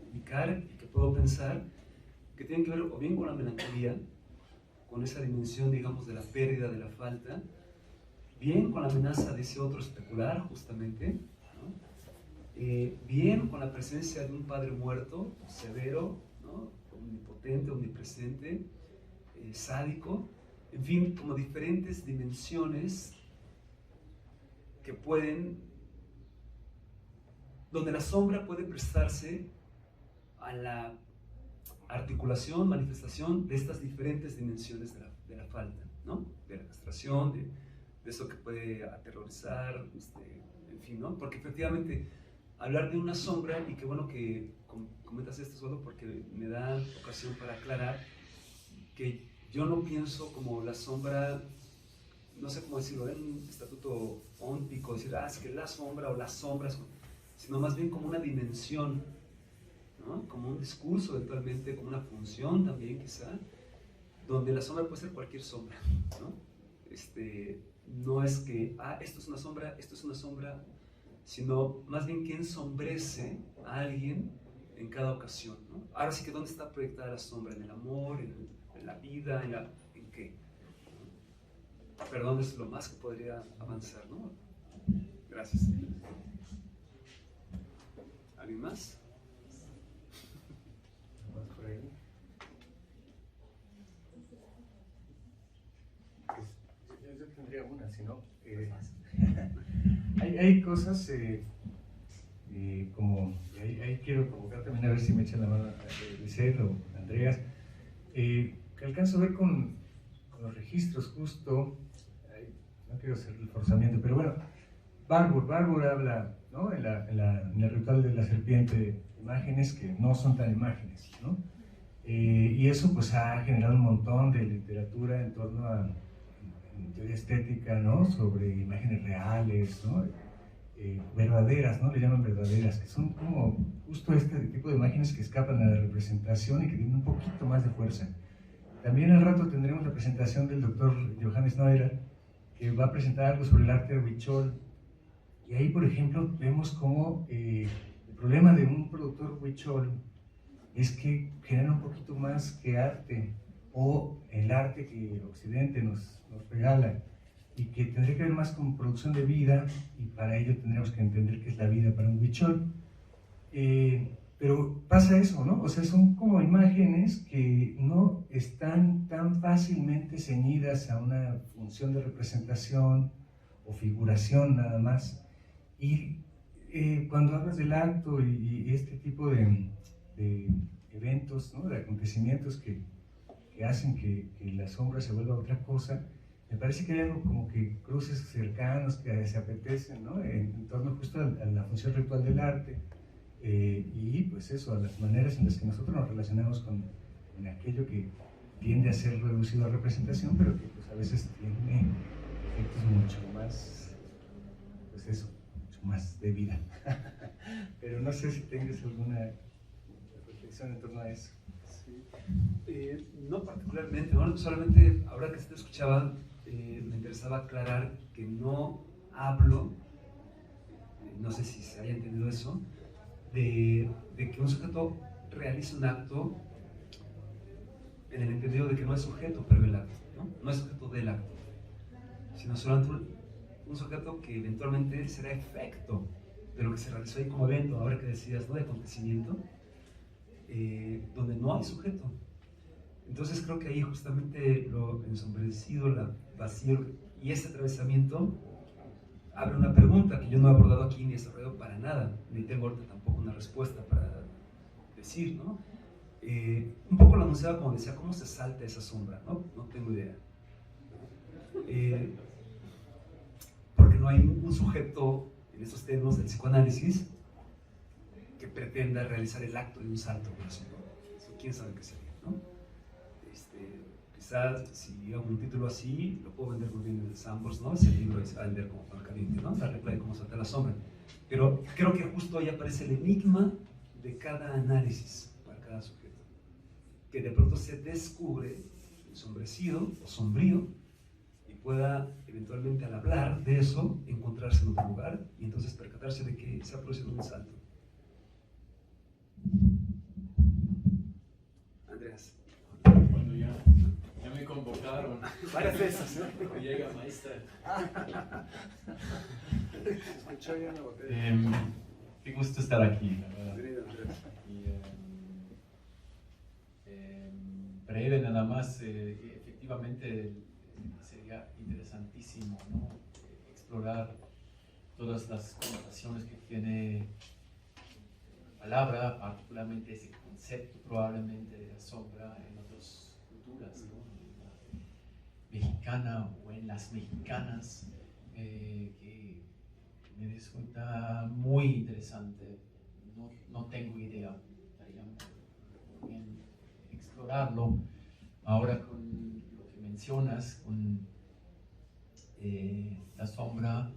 ubicar y que puedo pensar, que tienen que ver o bien con la melancolía, con esa dimensión, digamos, de la pérdida, de la falta, bien con la amenaza de ese otro especular, justamente, ¿no? Bien con la presencia de un padre muerto, severo, ¿no? Omnipotente, omnipresente, sádico, en fin, como diferentes dimensiones que donde la sombra puede prestarse a la articulación, manifestación de estas diferentes dimensiones de la falta, ¿no? De la castración, de eso que puede aterrorizar, en fin, ¿no? Porque efectivamente hablar de una sombra, y qué bueno que comentas esto solo porque me da ocasión para aclarar que yo no pienso como la sombra, no sé cómo decirlo, en un estatuto óntico, decir, es que la sombra o las sombras, sino más bien como una dimensión, ¿no? Como un discurso eventualmente, como una función también quizá, donde la sombra puede ser cualquier sombra, ¿no? No es que, esto es una sombra, sino más bien que ensombrece a alguien en cada ocasión, ¿no? Ahora sí que ¿dónde está proyectada la sombra? ¿En el amor? ¿En la vida? ¿En qué? Perdón, es lo más que podría avanzar, ¿no? Gracias. ¿Alguien más? ¿Más por ahí? Pues, yo tendría una, si no. Hay cosas como, ahí quiero provocar también a ver si me echan la mano Lisette o Andreas, que alcanzo a ver con los registros justo, no quiero hacer el forzamiento, pero bueno, Barbour habla, ¿no? en el ritual de la serpiente, imágenes que no son tan imágenes, ¿no? Y eso pues ha generado un montón de literatura en torno a teoría estética, ¿no? Sobre imágenes reales, ¿no? Verdaderas, ¿no? Le llaman verdaderas, que son como justo este tipo de imágenes que escapan a la representación y que tienen un poquito más de fuerza. También al rato tendremos la presentación del doctor Johannes Neuer, que va a presentar algo sobre el arte huichol. Y ahí, por ejemplo, vemos cómo el problema de un productor huichol es que genera un poquito más que arte, o el arte que Occidente nos regala, y que tendría que ver más con producción de vida, y para ello tendríamos que entender qué es la vida para un huichol. Pero pasa eso, ¿no? O sea, son como imágenes que no están tan fácilmente ceñidas a una función de representación o figuración nada más. Y cuando hablas del acto y este tipo de eventos, ¿no? De acontecimientos que hacen que la sombra se vuelva otra cosa, me parece que hay algo como que cruces cercanos que se apetecen, ¿no? En torno justo a la función ritual del arte, y pues eso, a las maneras en las que nosotros nos relacionamos con aquello que tiende a ser reducido a representación, pero que pues a veces tiene efectos mucho más, pues eso, mucho más de vida. Pero no sé si tengas alguna reflexión en torno a eso. Sí. No particularmente, ¿no? Solamente ahora que te escuchaba, me interesaba aclarar que no hablo, no sé si se haya entendido eso, de que un sujeto realice un acto en el entendido de que no es sujeto previo al acto, no es sujeto del acto, sino solamente un sujeto que eventualmente será efecto de lo que se realizó ahí como evento, ahora que decías, ¿no? De acontecimiento, donde no hay sujeto. Entonces creo que ahí justamente lo ensombrecido, la vacío y ese atravesamiento abre una pregunta que yo no he abordado aquí ni he desarrollado para nada, ni tengo ahorita tampoco una respuesta para decir, ¿no? Un poco lo anunciaba como decía, ¿cómo se salta esa sombra? No tengo idea. Porque no hay un sujeto en estos términos del psicoanálisis que pretenda realizar el acto de un salto, por ejemplo. Eso, quién sabe qué sería, ¿no? Quizás si hago un título así, lo puedo vender muy bien en el Sambors, ¿no? Ese libro se va a vender como pan caliente, ¿no? La regla de cómo saltar la sombra. Pero creo que justo ahí aparece el enigma de cada análisis para cada sujeto, que de pronto se descubre ensombrecido o sombrío y pueda eventualmente al hablar de eso encontrarse en otro lugar y entonces percatarse de que se ha producido un salto. Andreas. Bueno, ya me convocaron. Varias veces, ¿no? Llega maestra. Escuchó ya una botella. Qué gusto estar aquí, la verdad. Y, breve nada más, efectivamente sería interesantísimo, ¿no? Explorar todas las connotaciones que tiene la palabra, particularmente ese concepto probablemente de la sombra en otras culturas, ¿no? En la mexicana o en las mexicanas, que me resulta muy interesante. No tengo idea, estaría muy bien explorarlo. Ahora con mencionas con la sombra,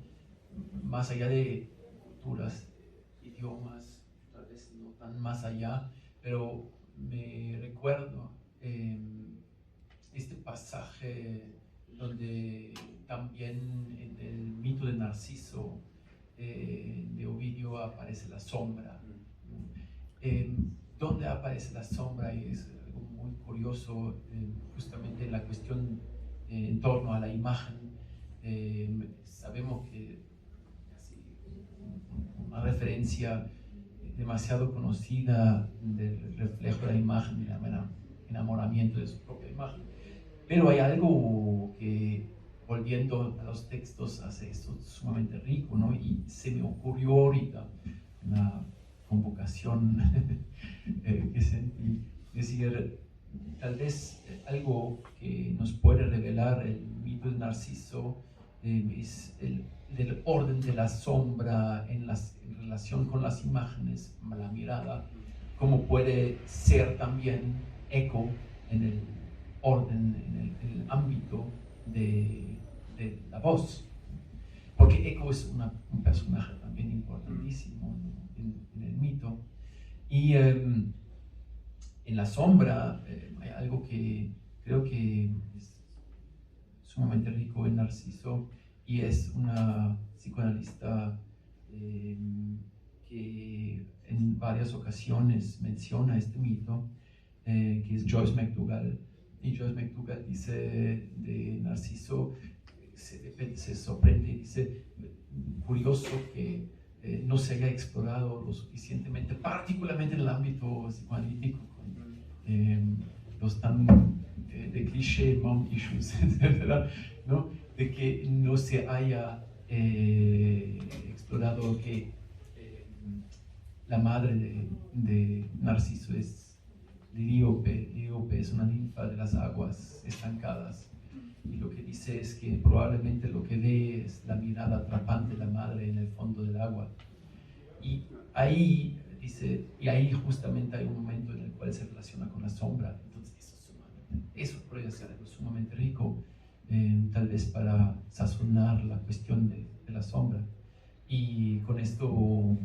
más allá de culturas, idiomas, tal vez no tan más allá, pero me recuerdo este pasaje donde también en el mito de Narciso de Ovidio aparece la sombra. ¿Dónde aparece la sombra? Y es algo muy curioso, justamente la cuestión en torno a la imagen. Sabemos que casi una referencia demasiado conocida del reflejo de la imagen, del enamoramiento de su propia imagen. Pero hay algo que, volviendo a los textos, hace esto sumamente rico, ¿no? Y se me ocurrió ahorita una convocación que sentí, decir, tal vez algo que nos puede revelar el mito de Narciso es del orden de la sombra en relación con las imágenes, la mirada, como puede ser también eco en el orden, en el ámbito de la voz. Porque Eco es un personaje también importantísimo en el mito. Y en la sombra hay algo que creo que es sumamente rico en Narciso, y es una psicoanalista que en varias ocasiones menciona este mito, que es Joyce McDougall. Y Joyce McDougall dice de Narciso, se sorprende y dice, curioso que no se haya explorado lo suficientemente, particularmente en el ámbito psicoanalítico, con los tan de cliché, mom issues, etc., ¿no? De que no se haya explorado que la madre de Narciso es Liriope. Liriope es una ninfa de las aguas estancadas, y lo que dice es que probablemente lo que ve es la mirada atrapante de la madre en el fondo del agua. Y ahí dice, y ahí justamente hay un momento en el cual se relaciona con la sombra. Entonces eso podría ser algo sumamente rico, tal vez para sazonar la cuestión de la sombra. Y con esto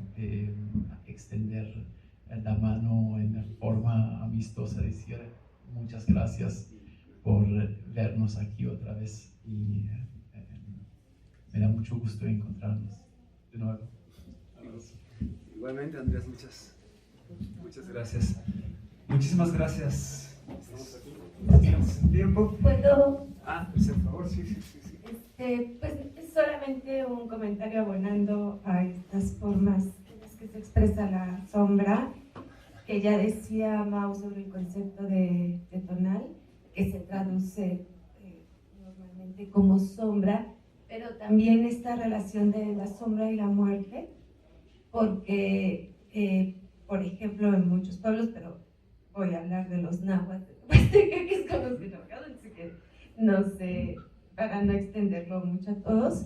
extender la mano en forma amistosa, decir muchas gracias por vernos aquí otra vez, y me da mucho gusto encontrarnos de nuevo. Igualmente, Andrés, muchas gracias. Muchísimas gracias. ¿Estamos en tiempo? ¿Puedo? Por favor, sí. Pues es solamente un comentario abonando a estas formas en las que se expresa la sombra, que ya decía Mau sobre el concepto de tonal, que se traduce normalmente como sombra, pero también esta relación de la sombra y la muerte, porque, por ejemplo, en muchos pueblos, pero voy a hablar de los náhuatl, que es conocido, así que no sé, para no extenderlo mucho a todos.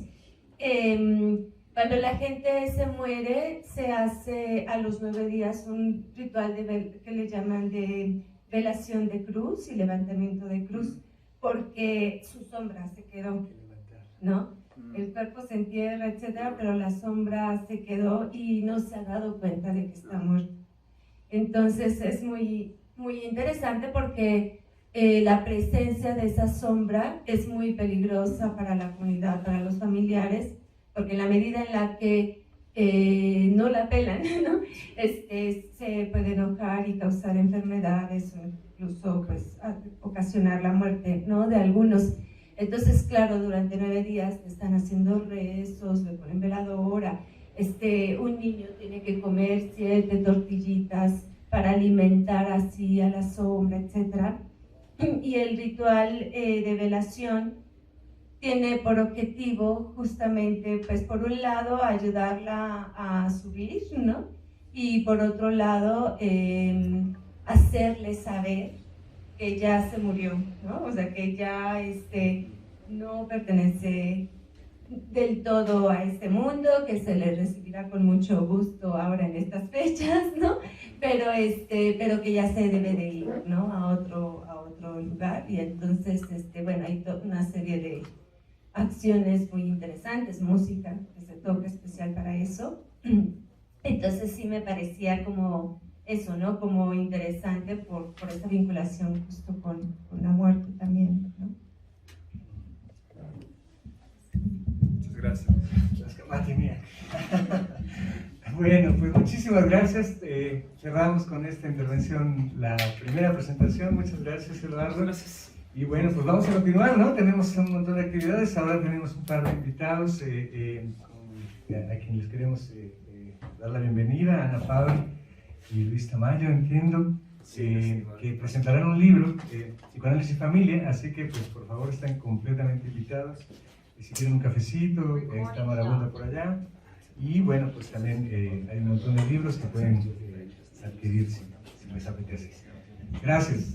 Cuando la gente se muere, se hace a los 9 días un ritual que le llaman de velación de cruz y levantamiento de cruz, porque su sombra se quedó, ¿no? El cuerpo se entierra, etcétera, pero la sombra se quedó y no se ha dado cuenta de que está muerto. Entonces es muy, muy interesante porque la presencia de esa sombra es muy peligrosa para la comunidad, para los familiares, porque en la medida en la que no la pelan, ¿no? Se puede enojar y causar enfermedades, o incluso pues, ocasionar la muerte, ¿no? De algunos. Entonces, claro, durante 9 días le están haciendo rezos, le ponen veladora, un niño tiene que comer 7 tortillitas para alimentar así a la sombra, etc. Y el ritual de velación tiene por objetivo justamente, pues por un lado, ayudarla a subir, ¿no? Y por otro lado, hacerle saber que ya se murió, ¿no? O sea, que ya no pertenece del todo a este mundo, que se le recibirá con mucho gusto ahora en estas fechas, ¿no? Pero que ya se debe de ir, ¿no? A otro lugar. Y entonces, bueno, hay toda una serie de acciones muy interesantes, música que se toca especial para eso. Entonces sí me parecía como eso, ¿no? Como interesante por esa vinculación justo con la muerte también, ¿no? Muchas gracias. Bueno, pues muchísimas gracias. Cerramos con esta intervención la primera presentación. Muchas gracias, Eduardo. Gracias. Y bueno, pues vamos a continuar, ¿no? Tenemos un montón de actividades. Ahora tenemos un par de invitados a quienes les queremos dar la bienvenida, Ana Fabri y Luis Tamayo, entiendo, que presentarán un libro, Psicoanálisis y Familia, así que pues por favor están completamente invitados. Y si quieren un cafecito, está Marabunda por allá. Y bueno, pues también hay un montón de libros que pueden adquirir si les apetece. Gracias.